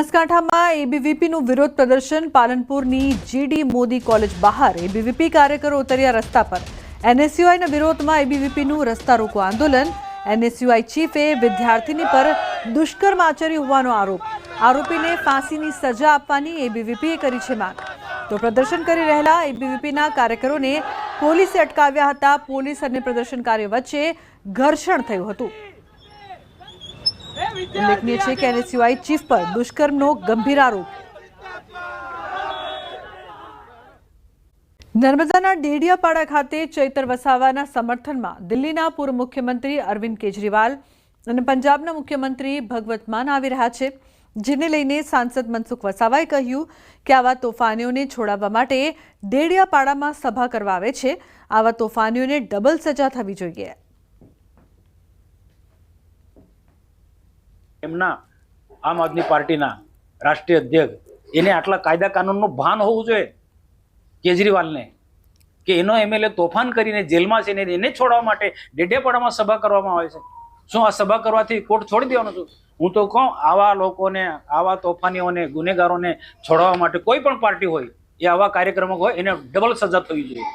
બનાસકાંઠામાં એબીવીપીનું વિરોધ પ્રદર્શન પાલનપુરની જીડી મોદી કોલેજ બહાર એબીવીપી કાર્યકરો ઉતર્યા રસ્તા પર। એનએસયુઆઈના વિરોધમાં એબીવીપીનું રસ્તા રોકો આંદોલન। એનએસયુઆઈ ચીફે વિદ્યાર્થીની પર દુષ્કર્મ આચર્યું હોવાનો આરોપીને ફાંસીની સજા આપવાની એબીવીપીએ કરી છે માંગ। તો પ્રદર્શન કરી રહેલા એબીવીપીના કાર્યકરોને પોલીસે અટકાવ્યા હતા। પોલીસ અને પ્રદર્શનકારીઓ વચ્ચે ઘર્ષણ થયું હતું। उल्लेखनीय है कि एनएसयूआई चीफ पर दुष्कर्मનો गंभीर आरोप। नर्मदाना डेडियापाड़ा खाते चैतर वसावाना समर्थનમાં દિલ્હીના પૂર્વ મુખ્યમંત્રી અરવિંદ કેજરીવાલ અને પંજાબના મુખ્યમંત્રી ભગવત માન આવી રહ્યા છે, જેને લઈને સાંસદ મનસુખ વસાવાએ કહ્યું કે આવા તોફાનીઓને છોડાવવા માટે ડેડિયાપાડામાં સભા કરવા આવે છે। આવા તોફાનીઓને ડબલ સજા થવી જોઈએ। એમના આમ આદમી પાર્ટીના રાષ્ટ્રીય અધ્યક્ષ એને આટલા કાયદા કાનૂનનું ભાન હોવું જોઈએ કેજરીવાલને કે એનો એમએલએ તોફાન કરીને જેલમાં છે ને એને છોડવા માટે ડેડિયાપાડામાં સભા કરવામાં આવે છે। શું આ સભા કરવાથી કોર્ટ છોડી દેવાનો છું? હું તો કહું આવા લોકોને, આવા તોફાનીઓને, ગુનેગારોને છોડવા માટે કોઈ પણ પાર્ટી હોય એ આવા કાર્યક્રમો હોય એને ડબલ સજા થવી જોઈએ।